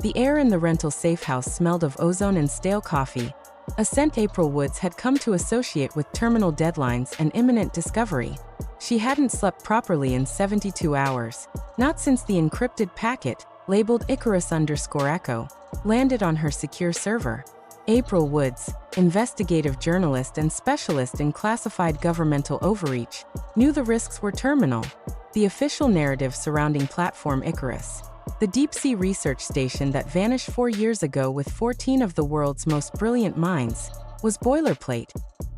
The air in the rental safe house smelled of ozone and stale coffee, a scent April Woods had come to associate with terminal deadlines and imminent discovery. She hadn't slept properly in 72 hours, not since the encrypted packet, labeled Icarus_Echo, landed on her secure server. April Woods, investigative journalist and specialist in classified governmental overreach, knew the risks were terminal. The official narrative surrounding Platform Icarus, the deep-sea research station that vanished 4 years ago with 14 of the world's most brilliant minds, was boilerplate,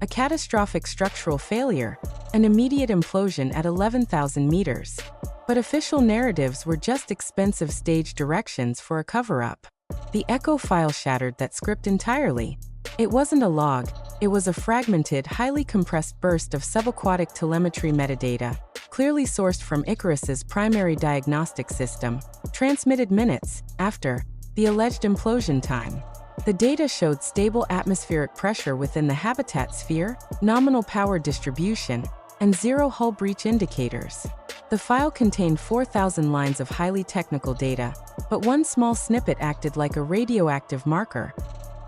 a catastrophic structural failure, an immediate implosion at 11,000 meters. But official narratives were just expensive stage directions for a cover-up. The Echo file shattered that script entirely. It wasn't a log, it was a fragmented, highly compressed burst of subaquatic telemetry metadata, clearly sourced from Icarus's primary diagnostic system, transmitted minutes after the alleged implosion time. The data showed stable atmospheric pressure within the habitat sphere, nominal power distribution, and zero hull breach indicators. The file contained 4,000 lines of highly technical data, but one small snippet acted like a radioactive marker.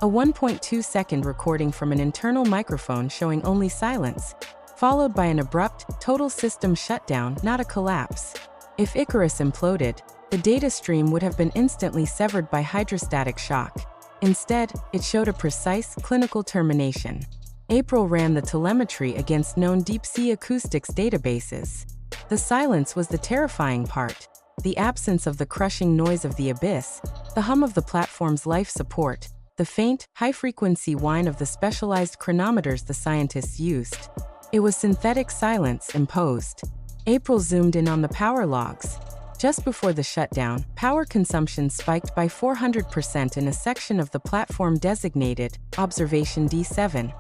A 1.2-second recording from an internal microphone showing only silence, followed by an abrupt, total system shutdown, not a collapse. If Icarus imploded, the data stream would have been instantly severed by hydrostatic shock. Instead, it showed a precise, clinical termination. April ran the telemetry against known deep-sea acoustics databases. The silence was the terrifying part. The absence of the crushing noise of the abyss, the hum of the platform's life support, the faint, high-frequency whine of the specialized chronometers the scientists used. It was synthetic silence imposed. April zoomed in on the power logs. Just before the shutdown, power consumption spiked by 400% in a section of the platform designated Observation D7,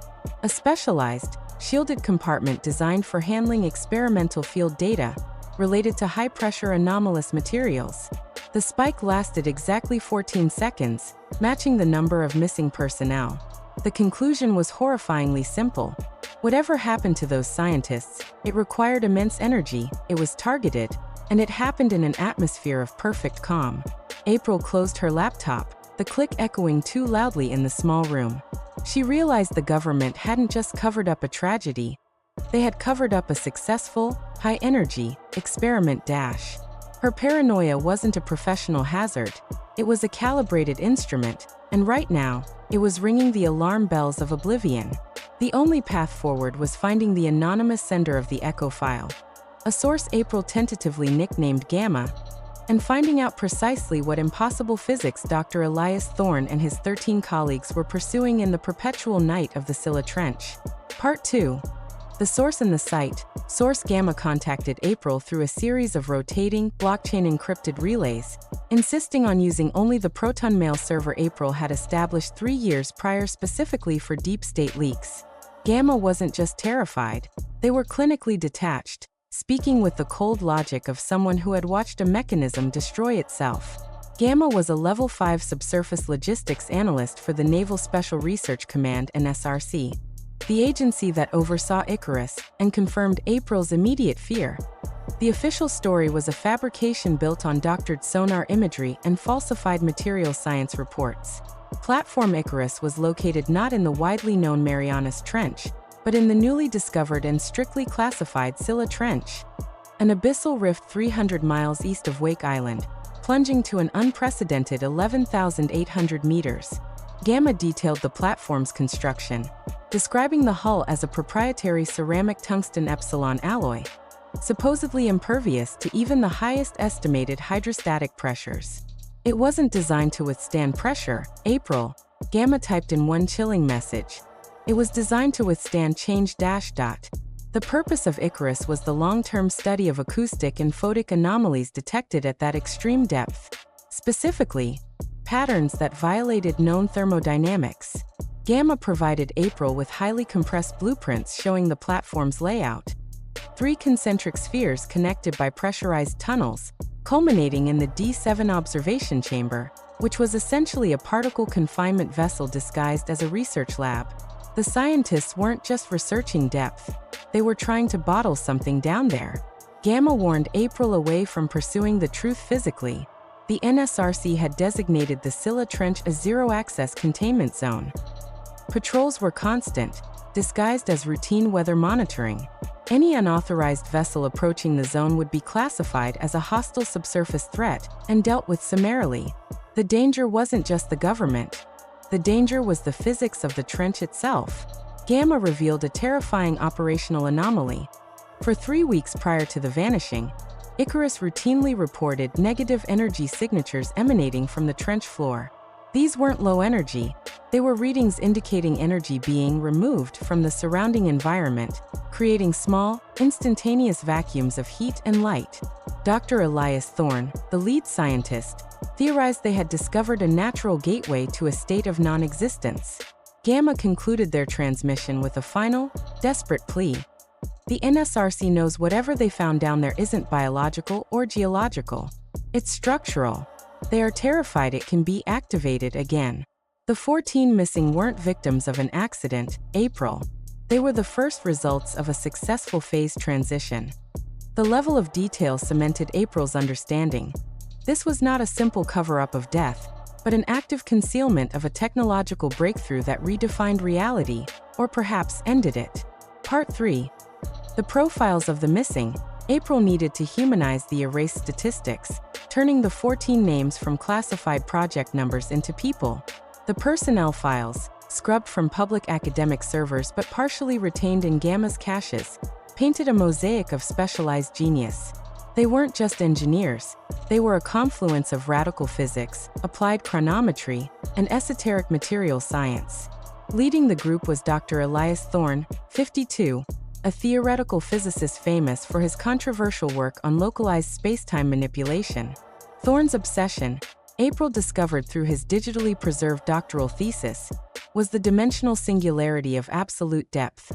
a specialized, shielded compartment designed for handling experimental field data related to high-pressure anomalous materials. The spike lasted exactly 14 seconds, matching the number of missing personnel. The conclusion was horrifyingly simple. Whatever happened to those scientists, it required immense energy, it was targeted, and it happened in an atmosphere of perfect calm. April closed her laptop, the click echoing too loudly in the small room. She realized the government hadn't just covered up a tragedy, they had covered up a successful, high-energy experiment dash. Her paranoia wasn't a professional hazard, it was a calibrated instrument, and right now, it was ringing the alarm bells of oblivion. The only path forward was finding the anonymous sender of the Echo file, a source April tentatively nicknamed Gamma, and finding out precisely what impossible physics Dr. Elias Thorne and his 13 colleagues were pursuing in the perpetual night of the Scylla Trench. Part 2. The source and the site. Source Gamma contacted April through a series of rotating, blockchain-encrypted relays, insisting on using only the Proton Mail server April had established 3 years prior specifically for deep-state leaks. Gamma wasn't just terrified, they were clinically detached, speaking with the cold logic of someone who had watched a mechanism destroy itself. Gamma was a Level 5 subsurface logistics analyst for the Naval Special Research Command (NSRC), the agency that oversaw Icarus and confirmed April's immediate fear. The official story was a fabrication built on doctored sonar imagery and falsified material science reports. Platform Icarus was located not in the widely known Marianas Trench, but in the newly discovered and strictly classified Scylla Trench, an abyssal rift 300 miles east of Wake Island, plunging to an unprecedented 11,800 meters. Gamma detailed the platform's construction, describing the hull as a proprietary ceramic tungsten epsilon alloy, supposedly impervious to even the highest estimated hydrostatic pressures. It wasn't designed to withstand pressure, April, Gamma typed in one chilling message. It was designed to withstand change. The purpose of Icarus was the long-term study of acoustic and photic anomalies detected at that extreme depth. Specifically, patterns that violated known thermodynamics. Gamma provided April with highly compressed blueprints showing the platform's layout. 3 concentric spheres connected by pressurized tunnels, culminating in the D7 observation chamber, which was essentially a particle confinement vessel disguised as a research lab. The scientists weren't just researching depth, they were trying to bottle something down there. Gamma warned April away from pursuing the truth physically. The NSRC had designated the Scylla Trench a zero-access containment zone. Patrols were constant, disguised as routine weather monitoring. Any unauthorized vessel approaching the zone would be classified as a hostile subsurface threat and dealt with summarily. The danger wasn't just the government. The danger was the physics of the trench itself. Gamma revealed a terrifying operational anomaly. For 3 weeks prior to the vanishing, Icarus routinely reported negative energy signatures emanating from the trench floor. These weren't low energy, they were readings indicating energy being removed from the surrounding environment, creating small, instantaneous vacuums of heat and light. Dr. Elias Thorne, the lead scientist, theorized they had discovered a natural gateway to a state of non-existence. Gamma concluded their transmission with a final, desperate plea. The NSRC knows whatever they found down there isn't biological or geological. It's structural. They are terrified it can be activated again. The 14 missing weren't victims of an accident, April. They were the first results of a successful phase transition. The level of detail cemented April's understanding. This was not a simple cover-up of death, but an active concealment of a technological breakthrough that redefined reality, or perhaps ended it. Part 3. The profiles of the missing. April needed to humanize the erased statistics, turning the 14 names from classified project numbers into people. The personnel files, scrubbed from public academic servers but partially retained in Gamma's caches, painted a mosaic of specialized genius. They weren't just engineers, they were a confluence of radical physics, applied chronometry, and esoteric material science. Leading the group was Dr. Elias Thorne, 52, a theoretical physicist famous for his controversial work on localized space-time manipulation. Thorne's obsession, April discovered through his digitally preserved doctoral thesis, was the dimensional singularity of absolute depth.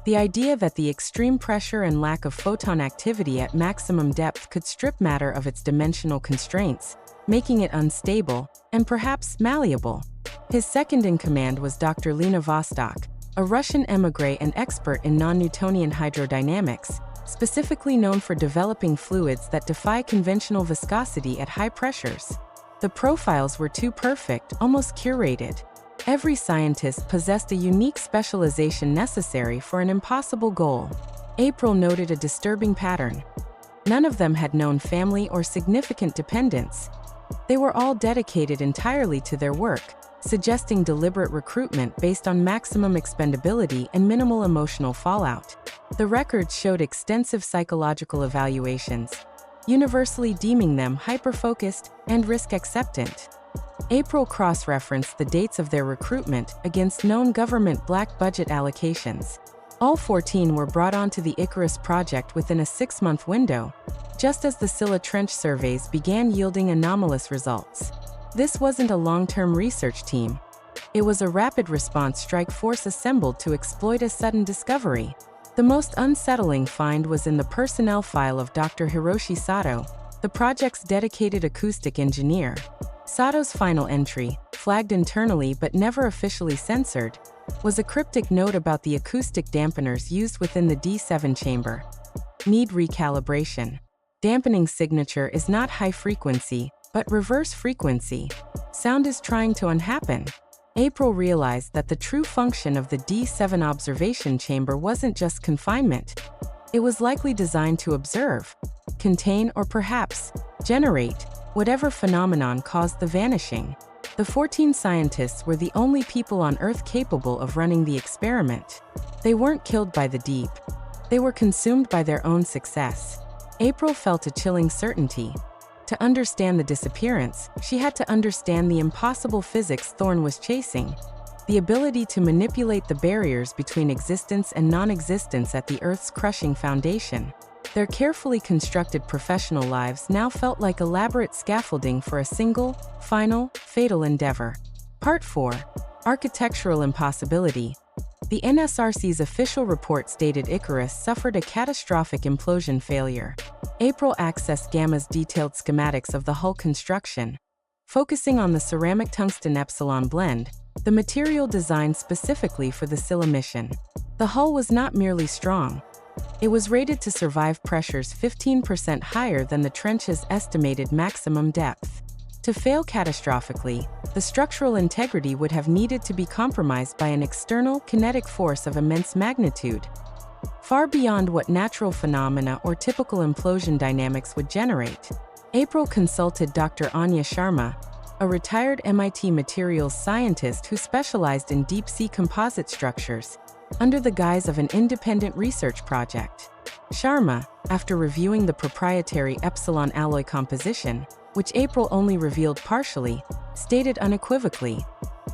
The idea that the extreme pressure and lack of photon activity at maximum depth could strip matter of its dimensional constraints, making it unstable, and perhaps malleable. His second-in-command was Dr. Lena Vostok, a Russian émigré and expert in non-Newtonian hydrodynamics, specifically known for developing fluids that defy conventional viscosity at high pressures. The profiles were too perfect, almost curated. Every scientist possessed a unique specialization necessary for an impossible goal. April noted a disturbing pattern. None of them had known family or significant dependents. They were all dedicated entirely to their work, suggesting deliberate recruitment based on maximum expendability and minimal emotional fallout. The records showed extensive psychological evaluations, universally deeming them hyper-focused and risk-acceptant. April cross-referenced the dates of their recruitment against known government black budget allocations. All 14 were brought onto the Icarus project within a 6-month window, just as the Scylla Trench surveys began yielding anomalous results. This wasn't a long-term research team. It was a rapid response strike force assembled to exploit a sudden discovery. The most unsettling find was in the personnel file of Dr. Hiroshi Sato, the project's dedicated acoustic engineer. Sato's final entry, flagged internally but never officially censored, was a cryptic note about the acoustic dampeners used within the D7 chamber. Need recalibration. Dampening signature is not high frequency, but reverse frequency. Sound is trying to unhappen. April realized that the true function of the D7 observation chamber wasn't just confinement. It was likely designed to observe, contain, or perhaps generate whatever phenomenon caused the vanishing. The 14 scientists were the only people on Earth capable of running the experiment. They weren't killed by the deep. They were consumed by their own success. April felt a chilling certainty. To understand the disappearance, she had to understand the impossible physics Thorne was chasing. The ability to manipulate the barriers between existence and non-existence at the Earth's crushing foundation. Their carefully constructed professional lives now felt like elaborate scaffolding for a single, final, fatal endeavor. Part 4. Architectural impossibility. The NSRC's official report stated Icarus suffered a catastrophic implosion failure. April accessed Gamma's detailed schematics of the hull construction. Focusing on the ceramic tungsten epsilon blend, the material designed specifically for the Scylla mission. The hull was not merely strong. It was rated to survive pressures 15% higher than the trench's estimated maximum depth. To fail catastrophically, the structural integrity would have needed to be compromised by an external kinetic force of immense magnitude, far beyond what natural phenomena or typical implosion dynamics would generate. April consulted Dr. Anya Sharma, a retired MIT materials scientist who specialized in deep-sea composite structures, under the guise of an independent research project. Sharma, after reviewing the proprietary epsilon alloy composition, which April only revealed partially, stated unequivocally,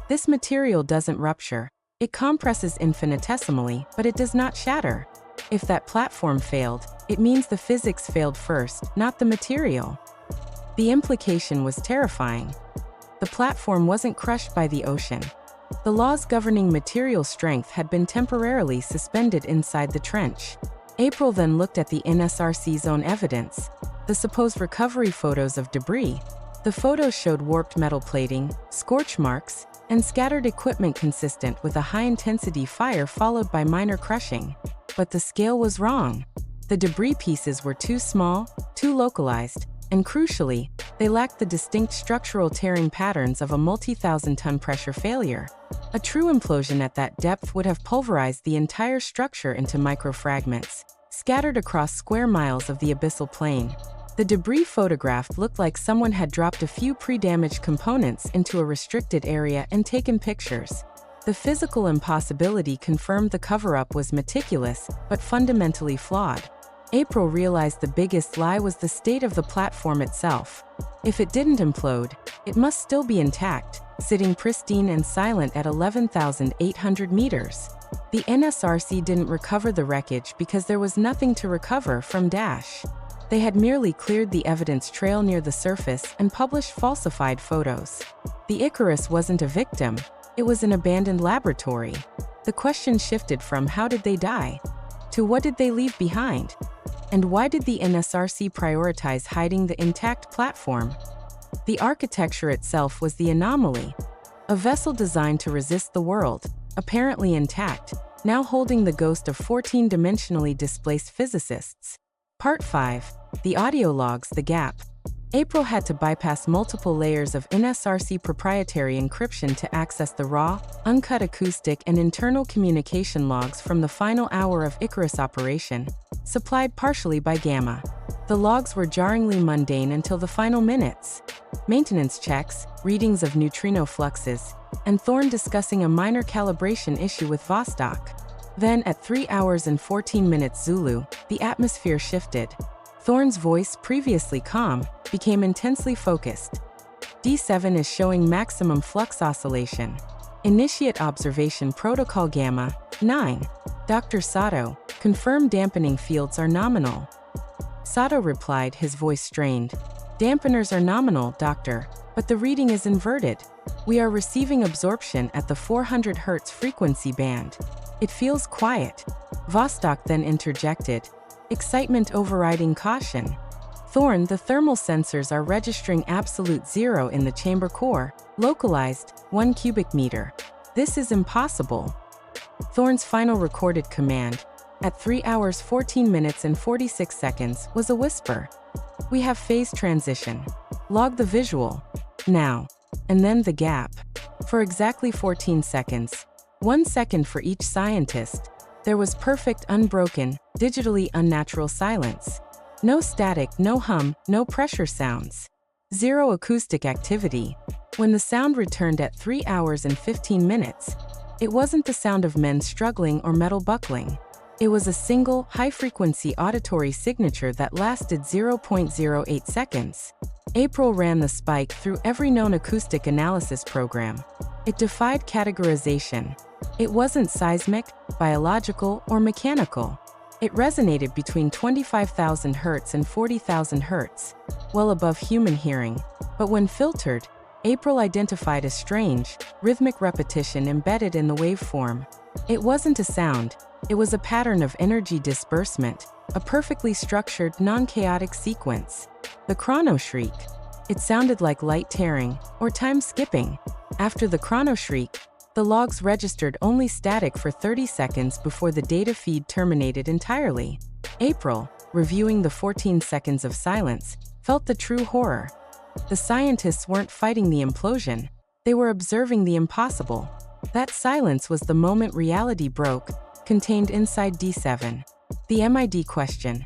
"This material doesn't rupture. It compresses infinitesimally, but it does not shatter. If that platform failed, it means the physics failed first, not the material." The implication was terrifying. The platform wasn't crushed by the ocean. The laws governing material strength had been temporarily suspended inside the trench. April then looked at the NSRC's own evidence, the supposed recovery photos of debris. The photos showed warped metal plating, scorch marks, and scattered equipment consistent with a high-intensity fire followed by minor crushing. But the scale was wrong. The debris pieces were too small, too localized, and crucially, they lacked the distinct structural tearing patterns of a multi-thousand-ton pressure failure. A true implosion at that depth would have pulverized the entire structure into microfragments, scattered across square miles of the abyssal plain. The debris photographed looked like someone had dropped a few pre-damaged components into a restricted area and taken pictures. The physical impossibility confirmed the cover-up was meticulous, but fundamentally flawed. April realized the biggest lie was the state of the platform itself. If it didn't implode, it must still be intact, sitting pristine and silent at 11,800 meters. The NSRC didn't recover the wreckage because there was nothing to recover from Dash. They had merely cleared the evidence trail near the surface and published falsified photos. The Icarus wasn't a victim, it was an abandoned laboratory. The question shifted from how did they die, to what did they leave behind? And why did the NSRC prioritize hiding the intact platform? The architecture itself was the anomaly. A vessel designed to resist the world, apparently intact, now holding the ghost of 14-dimensionally displaced physicists. Part 5. The audio logs, the gap. April had to bypass multiple layers of NSRC proprietary encryption to access the raw, uncut acoustic and internal communication logs from the final hour of Icarus operation, supplied partially by Gamma. The logs were jarringly mundane until the final minutes. Maintenance checks, readings of neutrino fluxes, and Thorne discussing a minor calibration issue with Vostok. Then, at 3 hours and 14 minutes Zulu, the atmosphere shifted. Thorne's voice, previously calm, became intensely focused. D7 is showing maximum flux oscillation. Initiate observation protocol Gamma 9. Dr. Sato, confirm dampening fields are nominal. Sato replied, his voice strained. Dampeners are nominal, doctor, but the reading is inverted. We are receiving absorption at the 400 Hz frequency band. It feels quiet. Vostok then interjected. Excitement overriding caution. Thorne, the thermal sensors are registering absolute zero in the chamber core, localized, 1 cubic meter. This is impossible. Thorne's final recorded command, at 3 hours 14 minutes and 46 seconds, was a whisper. We have phase transition. Log the visual. Now. And then the gap. For exactly 14 seconds. 1 second for each scientist. There was perfect, unbroken, digitally unnatural silence. No static, no hum, no pressure sounds. Zero acoustic activity. When the sound returned at 3 hours and 15 minutes, it wasn't the sound of men struggling or metal buckling. It was a single, high-frequency auditory signature that lasted 0.08 seconds. April ran the spike through every known acoustic analysis program. It defied categorization. It wasn't seismic, biological, or mechanical. It resonated between 25,000 Hz and 40,000 Hz, well above human hearing. But when filtered, April identified a strange, rhythmic repetition embedded in the waveform. It wasn't a sound, it was a pattern of energy disbursement, a perfectly structured, non-chaotic sequence. The Chrono-Shriek. It sounded like light tearing, or time skipping. After the Chrono-Shriek, the logs registered only static for 30 seconds before the data feed terminated entirely. April, reviewing the 14 seconds of silence, felt the true horror. The scientists weren't fighting the implosion. They were observing the impossible. That silence was the moment reality broke, contained inside D7. The MID question.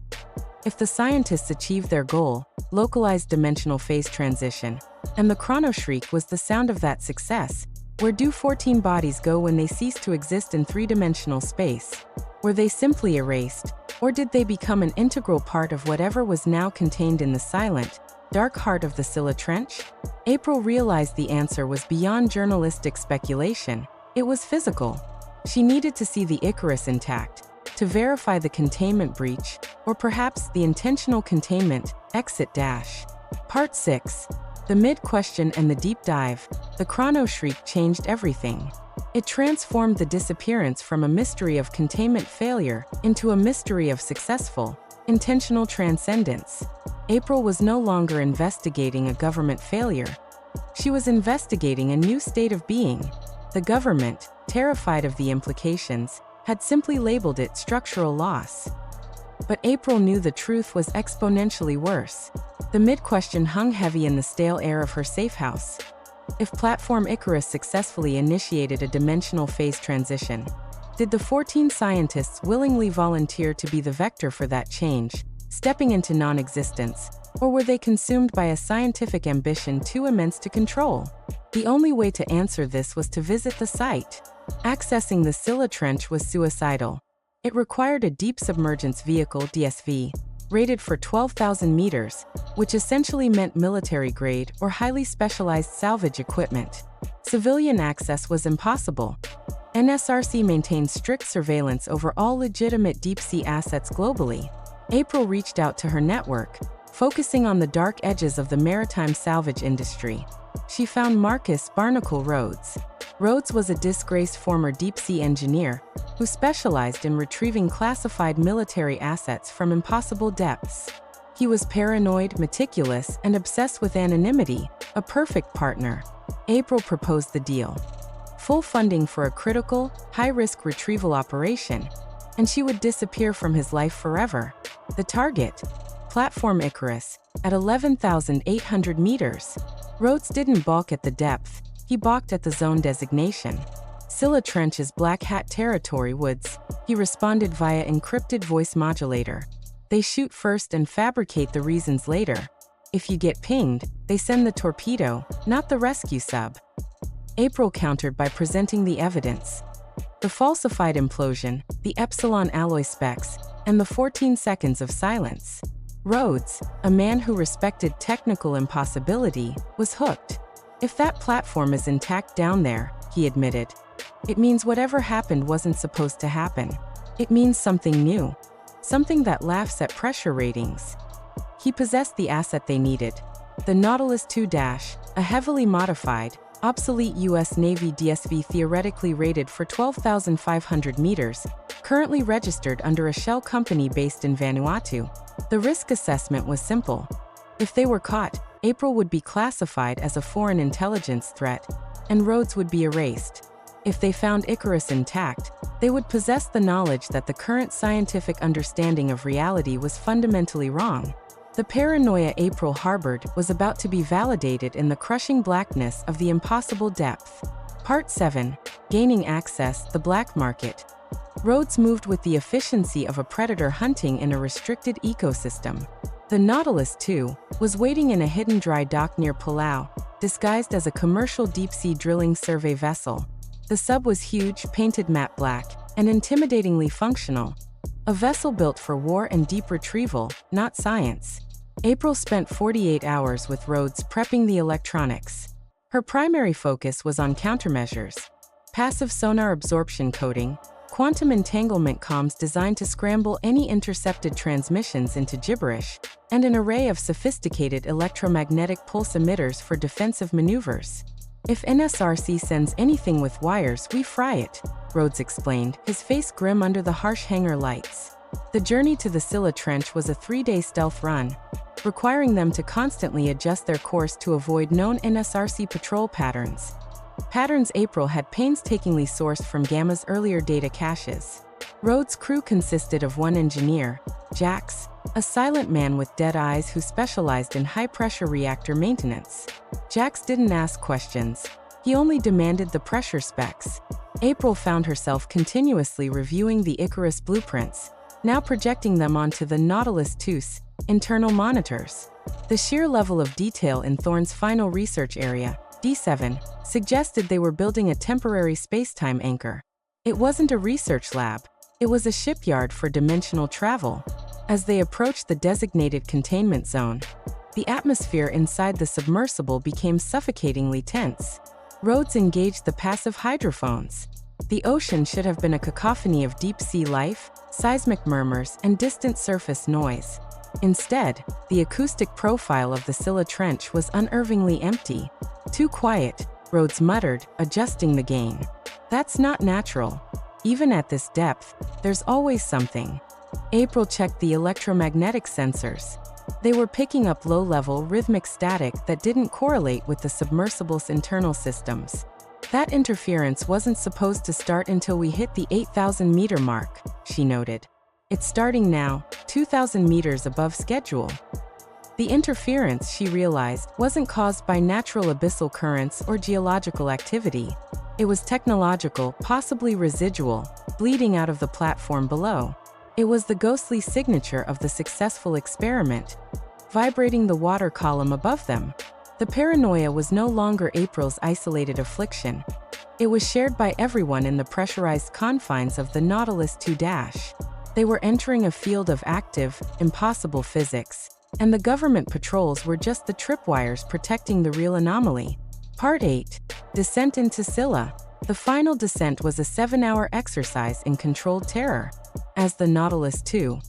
If the scientists achieved their goal, localized dimensional phase transition, and the Chrono-Shriek was the sound of that success, where do 14 bodies go when they cease to exist in three-dimensional space? Were they simply erased, or did they become an integral part of whatever was now contained in the silent, dark heart of the Scylla Trench? April realized the answer was beyond journalistic speculation. It was physical. She needed to see the Icarus intact, to verify the containment breach, or perhaps the intentional containment, exit dash. Part 6. The mid-question and the deep dive. The Chrono-Shriek changed everything. It transformed the disappearance from a mystery of containment failure into a mystery of successful, intentional transcendence. April was no longer investigating a government failure. She was investigating a new state of being. The government, terrified of the implications, had simply labeled it structural loss. But April knew the truth was exponentially worse. The mid-question hung heavy in the stale air of her safe house. If Platform Icarus successfully initiated a dimensional phase transition, did the 14 scientists willingly volunteer to be the vector for that change, stepping into non-existence, or were they consumed by a scientific ambition too immense to control? The only way to answer this was to visit the site. Accessing the Scylla Trench was suicidal. It required a deep submergence vehicle (DSV), rated for 12,000 meters, which essentially meant military-grade or highly specialized salvage equipment. Civilian access was impossible. NSRC maintained strict surveillance over all legitimate deep-sea assets globally. April reached out to her network, focusing on the dark edges of the maritime salvage industry. She found Marcus Barnacle Rhodes. Rhodes was a disgraced former deep-sea engineer who specialized in retrieving classified military assets from impossible depths. He was paranoid, meticulous, and obsessed with anonymity, a perfect partner. April proposed the deal. Full funding for a critical, high-risk retrieval operation, and she would disappear from his life forever. The target? Platform Icarus, at 11,800 meters. Rhodes didn't balk at the depth, he balked at the zone designation. Scylla Trench is Black Hat territory, Woods, he responded via encrypted voice modulator. They shoot first and fabricate the reasons later. If you get pinged, they send the torpedo, not the rescue sub. April countered by presenting the evidence. The falsified implosion, the Epsilon alloy specs, and the 14 seconds of silence. Rhodes, a man who respected technical impossibility, was hooked. If that platform is intact down there, he admitted, it means whatever happened wasn't supposed to happen. It means something new. Something that laughs at pressure ratings. He possessed the asset they needed. The Nautilus II-, a heavily modified, obsolete U.S. Navy DSV theoretically rated for 12,500 meters, currently registered under a shell company based in Vanuatu. The risk assessment was simple. If they were caught, April would be classified as a foreign intelligence threat, and Rhodes would be erased. If they found Icarus intact, they would possess the knowledge that the current scientific understanding of reality was fundamentally wrong. The paranoia April harbored was about to be validated in the crushing blackness of the impossible depth. Part 7. Gaining access, the black market. Rhodes moved with the efficiency of a predator hunting in a restricted ecosystem. The Nautilus II was waiting in a hidden dry dock near Palau, disguised as a commercial deep-sea drilling survey vessel. The sub was huge, painted matte black, and intimidatingly functional. A vessel built for war and deep retrieval, not science. April spent 48 hours with Rhodes prepping the electronics. Her primary focus was on countermeasures. Passive sonar absorption coding, quantum entanglement comms designed to scramble any intercepted transmissions into gibberish, and an array of sophisticated electromagnetic pulse emitters for defensive maneuvers. If NSRC sends anything with wires, we fry it, Rhodes explained, his face grim under the harsh hangar lights. The journey to the Scylla Trench was a 3-day stealth run, requiring them to constantly adjust their course to avoid known NSRC patrol patterns. Patterns April had painstakingly sourced from Gamma's earlier data caches. Rhodes' crew consisted of one engineer, Jax, a silent man with dead eyes who specialized in high-pressure reactor maintenance. Jax didn't ask questions. He only demanded the pressure specs. April found herself continuously reviewing the Icarus blueprints, now projecting them onto the Nautilus II's internal monitors. The sheer level of detail in Thorne's final research area, D7, suggested they were building a temporary space-time anchor. It wasn't a research lab. It was a shipyard for dimensional travel. As they approached the designated containment zone, the atmosphere inside the submersible became suffocatingly tense. Rhodes engaged the passive hydrophones. The ocean should have been a cacophony of deep-sea life, seismic murmurs, and distant surface noise. Instead, the acoustic profile of the Scylla Trench was unnervingly empty. "Too quiet," Rhodes muttered, adjusting the gain. "That's not natural. Even at this depth, there's always something." April checked the electromagnetic sensors. They were picking up low-level rhythmic static that didn't correlate with the submersible's internal systems. "That interference wasn't supposed to start until we hit the 8,000-meter mark," she noted. "It's starting now, 2,000 meters above schedule." The interference, she realized, wasn't caused by natural abyssal currents or geological activity. It was technological, possibly residual, bleeding out of the platform below. It was the ghostly signature of the successful experiment, vibrating the water column above them. The paranoia was no longer April's isolated affliction. It was shared by everyone in the pressurized confines of the Nautilus II-. They were entering a field of active, impossible physics, and the government patrols were just the tripwires protecting the real anomaly. Part 8. Descent into Scylla. The final descent was a 7-hour exercise in controlled terror. As the Nautilus II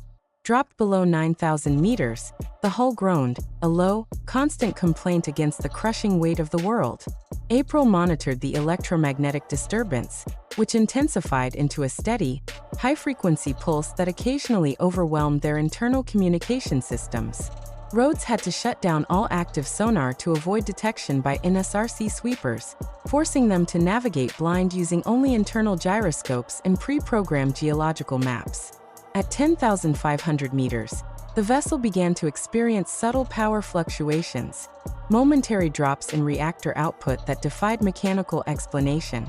dropped below 9,000 meters, the hull groaned, a low, constant complaint against the crushing weight of the world. April monitored the electromagnetic disturbance, which intensified into a steady, high-frequency pulse that occasionally overwhelmed their internal communication systems. Rhodes had to shut down all active sonar to avoid detection by NSRC sweepers, forcing them to navigate blind using only internal gyroscopes and pre-programmed geological maps. At 10,500 meters, the vessel began to experience subtle power fluctuations, momentary drops in reactor output that defied mechanical explanation.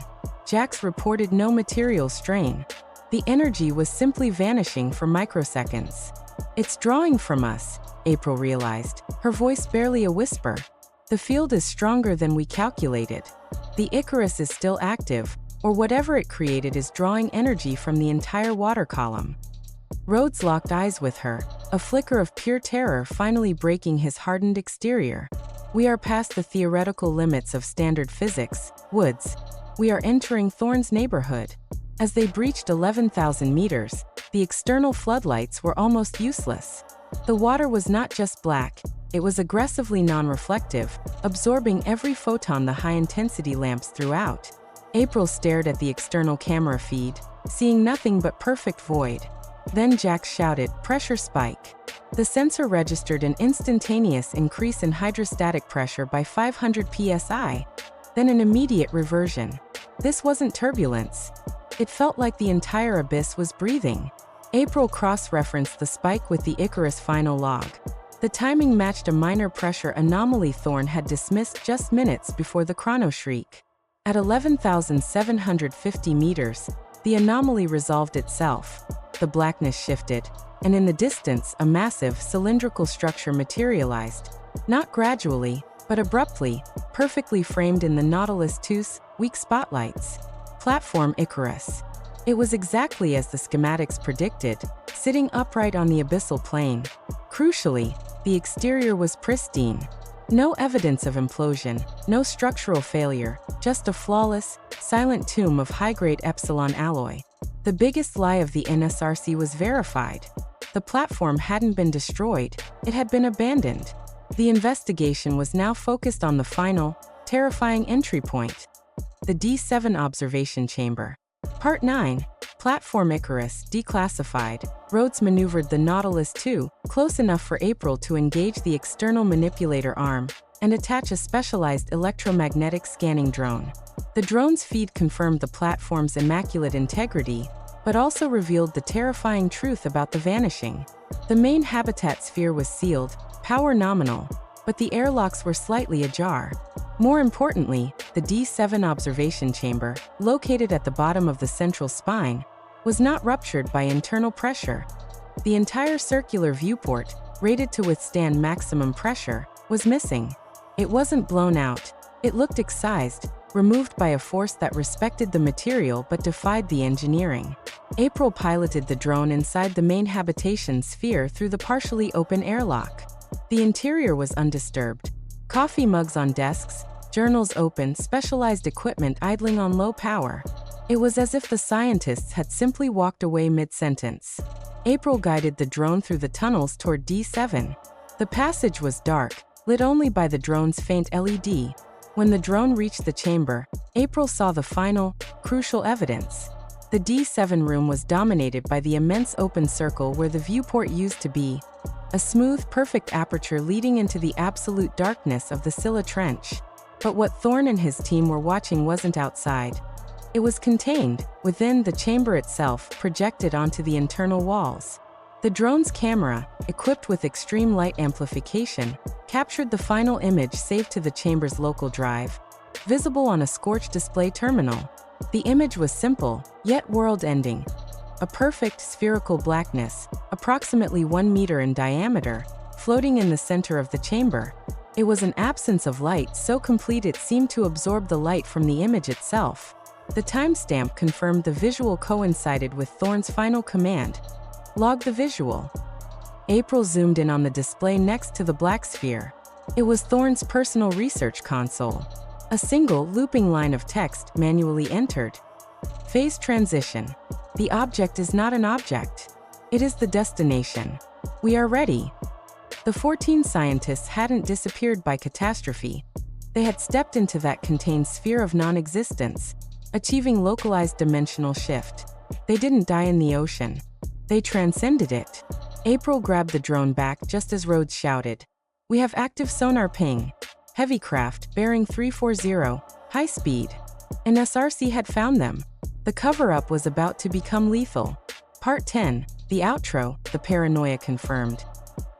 Jax reported no material strain. The energy was simply vanishing for microseconds. "It's drawing from us," April realized, her voice barely a whisper. "The field is stronger than we calculated. The Icarus is still active, or whatever it created is drawing energy from the entire water column." Rhodes locked eyes with her, a flicker of pure terror finally breaking his hardened exterior. "We are past the theoretical limits of standard physics, Woods. We are entering Thorne's neighborhood." As they breached 11,000 meters, the external floodlights were almost useless. The water was not just black, it was aggressively non-reflective, absorbing every photon the high-intensity lamps threw out. April stared at the external camera feed, seeing nothing but perfect void. Then Jax shouted, "Pressure spike." The sensor registered an instantaneous increase in hydrostatic pressure by 500 psi, then an immediate reversion. This wasn't turbulence. It felt like the entire abyss was breathing. April cross-referenced the spike with the Icarus final log. The timing matched a minor pressure anomaly Thorne had dismissed just minutes before the Chrono-Shriek. At 11,750 meters, the anomaly resolved itself. The blackness shifted, and in the distance a massive, cylindrical structure materialized. Not gradually, but abruptly, perfectly framed in the Nautilus II's weak spotlights. Platform Icarus. It was exactly as the schematics predicted, sitting upright on the abyssal plane. Crucially, the exterior was pristine. No evidence of implosion, no structural failure, just a flawless, silent tomb of high-grade epsilon alloy. The biggest lie of the NSRC was verified. The platform hadn't been destroyed, it had been abandoned. The investigation was now focused on the final, terrifying entry point: the D7 observation chamber. Part 9. Platform Icarus, declassified. Rhodes maneuvered the Nautilus II, close enough for April to engage the external manipulator arm and attach a specialized electromagnetic scanning drone. The drone's feed confirmed the platform's immaculate integrity, but but also revealed the terrifying truth about the vanishing. The main habitat sphere was sealed, power nominal, but the airlocks were slightly ajar. More importantly, the D7 observation chamber, located at the bottom of the central spine, was not ruptured by internal pressure. The entire circular viewport, rated to withstand maximum pressure, was missing. It wasn't blown out. It looked excised, removed by a force that respected the material but defied the engineering. April piloted the drone inside the main habitation sphere through the partially open airlock. The interior was undisturbed. Coffee mugs on desks, journals open, specialized equipment idling on low power. It was as if the scientists had simply walked away mid-sentence. April guided the drone through the tunnels toward D7. The passage was dark, lit only by the drone's faint LED. When the drone reached the chamber, April saw the final, crucial evidence. The D7 room was dominated by the immense open circle where the viewport used to be, a smooth, perfect aperture leading into the absolute darkness of the Scylla Trench. But what Thorne and his team were watching wasn't outside. It was contained within the chamber itself, projected onto the internal walls. The drone's camera, equipped with extreme light amplification, captured the final image saved to the chamber's local drive, visible on a scorched display terminal. The image was simple, yet world-ending. A perfect spherical blackness, approximately 1 meter in diameter, floating in the center of the chamber. It was an absence of light so complete it seemed to absorb the light from the image itself. The timestamp confirmed the visual coincided with Thorne's final command: log the visual. April zoomed in on the display next to the black sphere. It was Thorne's personal research console. A single, looping line of text manually entered. Phase transition. The object is not an object. It is the destination. We are ready. The 14 scientists hadn't disappeared by catastrophe. They had stepped into that contained sphere of non-existence, achieving localized dimensional shift. They didn't die in the ocean. They transcended it. April grabbed the drone back just as Rhodes shouted, "We have active sonar ping. Heavy craft, bearing 340, high speed." An SRC had found them. The cover-up was about to become lethal. Part 10, the outro, the paranoia confirmed.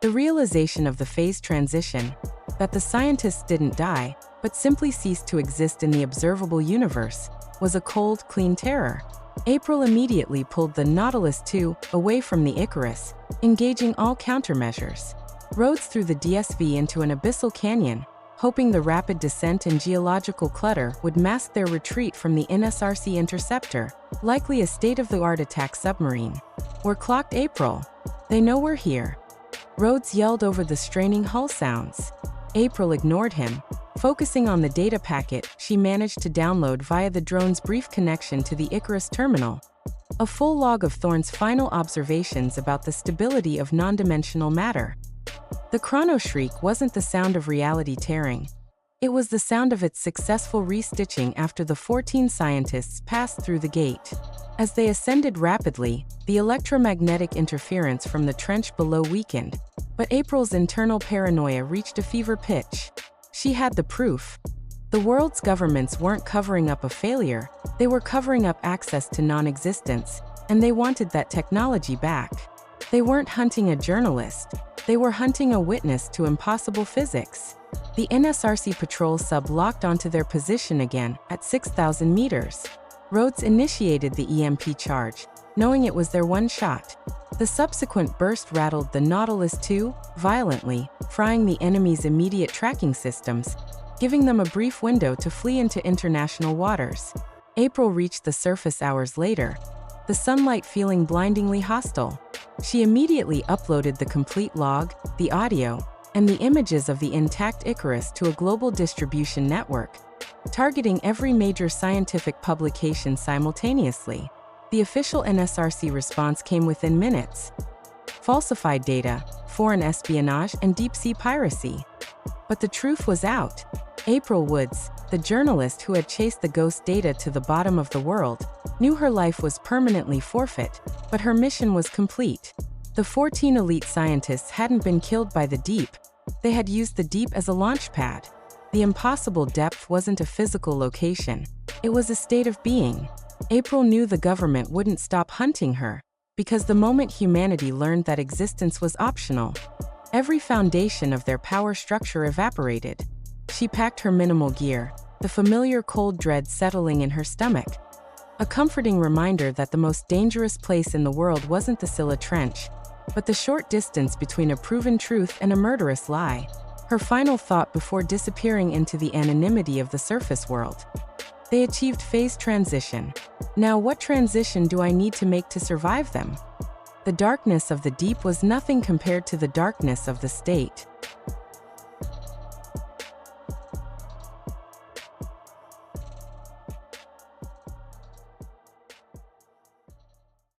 The realization of the phase transition, that the scientists didn't die, but simply ceased to exist in the observable universe, was a cold, clean terror. April immediately pulled the Nautilus II away from the Icarus, engaging all countermeasures. Rhodes threw the DSV into an abyssal canyon, hoping the rapid descent and geological clutter would mask their retreat from the NSRC interceptor, likely a state-of-the-art attack submarine. "We're clocked, April. They know we're here." Rhodes yelled over the straining hull sounds. April ignored him. Focusing on the data packet she managed to download via the drone's brief connection to the Icarus terminal. A full log of Thorne's final observations about the stability of non-dimensional matter. The Chrono-Shriek wasn't the sound of reality tearing. It was the sound of its successful restitching after the 14 scientists passed through the gate. As they ascended rapidly, the electromagnetic interference from the trench below weakened, but April's internal paranoia reached a fever pitch. She had the proof. The world's governments weren't covering up a failure, they were covering up access to non-existence, and they wanted that technology back. They weren't hunting a journalist, they were hunting a witness to impossible physics. The NSRC patrol sub locked onto their position again at 6,000 meters. Rhodes initiated the EMP charge, knowing it was their one shot. The subsequent burst rattled the Nautilus II violently, frying the enemy's immediate tracking systems, giving them a brief window to flee into international waters. April reached the surface hours later, the sunlight feeling blindingly hostile. She immediately uploaded the complete log, the audio, and the images of the intact Icarus to a global distribution network, targeting every major scientific publication simultaneously. The official NSRC response came within minutes. Falsified data, foreign espionage, and deep-sea piracy. But the truth was out. April Woods, the journalist who had chased the ghost data to the bottom of the world, knew her life was permanently forfeit, but her mission was complete. The 14 elite scientists hadn't been killed by the deep. They had used the deep as a launch pad. The impossible depth wasn't a physical location. It was a state of being. April knew the government wouldn't stop hunting her, because the moment humanity learned that existence was optional, every foundation of their power structure evaporated. She packed her minimal gear, the familiar cold dread settling in her stomach. A comforting reminder that the most dangerous place in the world wasn't the Scylla Trench, but the short distance between a proven truth and a murderous lie. Her final thought before disappearing into the anonymity of the surface world. They achieved phase transition. Now what transition do I need to make to survive them? The darkness of the deep was nothing compared to the darkness of the state.